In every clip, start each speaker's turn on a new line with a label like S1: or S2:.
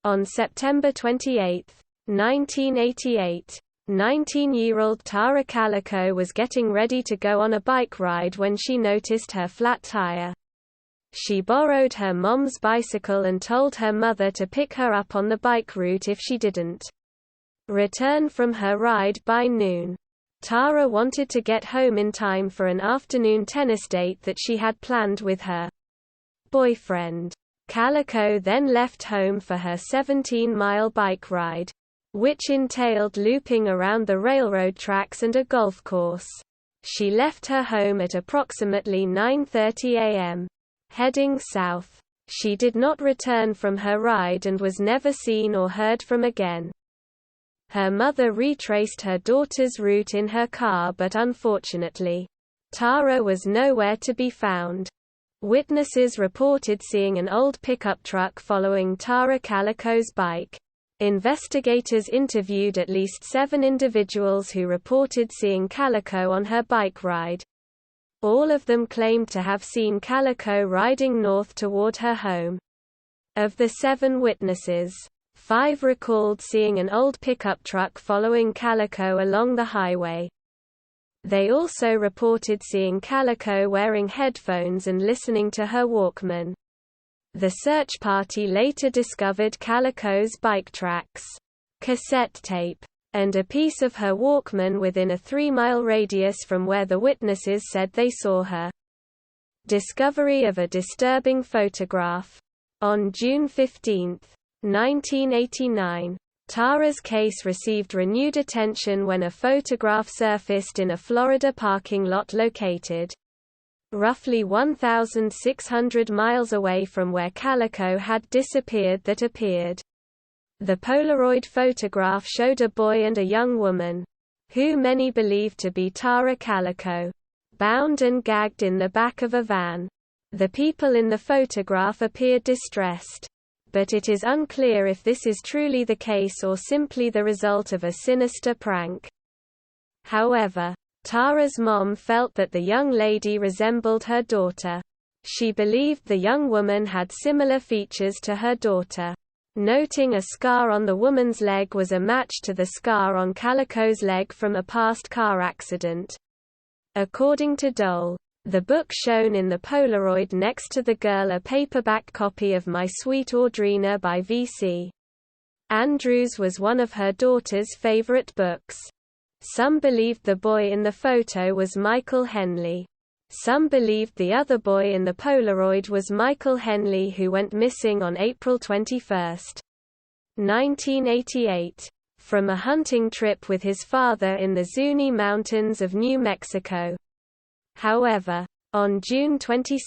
S1: On September 28, 1988, 19-year-old Tara Calico was getting ready to go on a bike ride when she noticed her flat tire. She borrowed her mom's bicycle and told her mother to pick her up on the bike route if she didn't return from her ride by noon. Tara wanted to get home in time for an afternoon tennis date that she had planned with her boyfriend. Calico then left home for her 17-mile bike ride, which entailed looping around the railroad tracks and a golf course. She left her home at approximately 9:30 a.m. Heading south. She did not return from her ride and was never seen or heard from again. Her mother retraced her daughter's route in her car, but unfortunately, Tara was nowhere to be found. Witnesses reported seeing an old pickup truck following Tara Calico's bike. Investigators interviewed at least 7 individuals who reported seeing Calico on her bike ride. All of them claimed to have seen Calico riding north toward her home. Of the 7 witnesses, 5 recalled seeing an old pickup truck following Calico along the highway. They also reported seeing Calico wearing headphones and listening to her Walkman. The search party later discovered Calico's bike tracks, cassette tape, and a piece of her Walkman within a 3-mile radius from where the witnesses said they saw her. Discovery of a disturbing photograph. On June 15, 1989, Tara's case received renewed attention when a photograph surfaced in a Florida parking lot located roughly 1,600 miles away from where Calico had disappeared that appeared. The Polaroid photograph showed a boy and a young woman, who many believed to be Tara Calico, bound and gagged in the back of a van. The people in the photograph appeared distressed, but it is unclear if this is truly the case or simply the result of a sinister prank. However, Tara's mom felt that the young lady resembled her daughter. She believed the young woman had similar features to her daughter, noting a scar on the woman's leg was a match to the scar on Calico's leg from a past car accident. According to Dole, the book shown in the Polaroid next to the girl, a paperback copy of My Sweet Audrina by V.C. Andrews, was one of her daughter's favorite books. Some believed the boy in the photo was Michael Henley. Some believed the other boy in the Polaroid was Michael Henley, who went missing on April 21, 1988, from a hunting trip with his father in the Zuni Mountains of New Mexico. However, on June 22,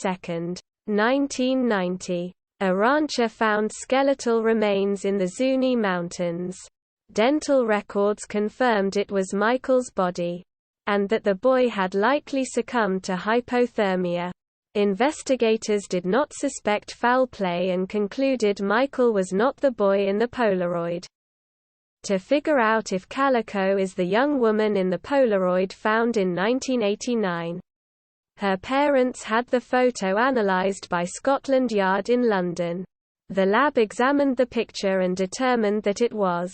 S1: 1990, a rancher found skeletal remains in the Zuni Mountains. Dental records confirmed it was Michael's body, and that the boy had likely succumbed to hypothermia. Investigators did not suspect foul play and concluded Michael was not the boy in the Polaroid. To figure out if Calico is the young woman in the Polaroid found in 1989, her parents had the photo analyzed by Scotland Yard in London. The lab examined the picture and determined that it was,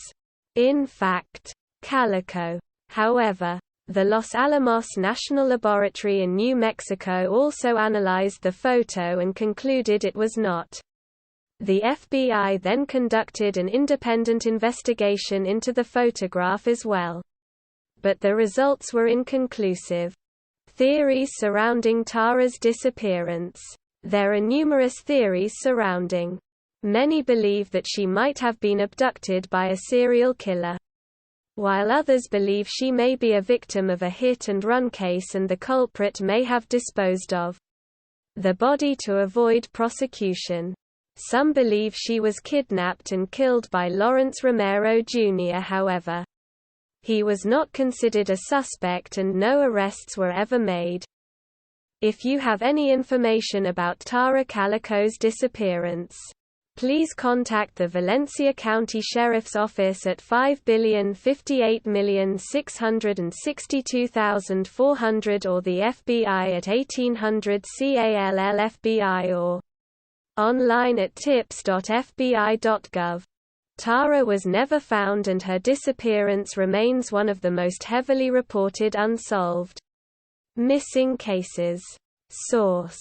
S1: in fact, Calico. However, the Los Alamos National Laboratory in New Mexico also analyzed the photo and concluded it was not. The FBI then conducted an independent investigation into the photograph as well. But the results were inconclusive. Theories surrounding Tara's disappearance. There are numerous theories surrounding. Many believe that she might have been abducted by a serial killer, while others believe she may be a victim of a hit-and-run case and the culprit may have disposed of the body to avoid prosecution. Some believe she was kidnapped and killed by Lawrence Romero Jr. However, he was not considered a suspect and no arrests were ever made. If you have any information about Tara Calico's disappearance, please contact the Valencia County Sheriff's Office at 5,058,662,400 or the FBI at 1800 CALL FBI or online at tips.fbi.gov. Tara was never found and her disappearance remains one of the most heavily reported unsolved missing cases. Source: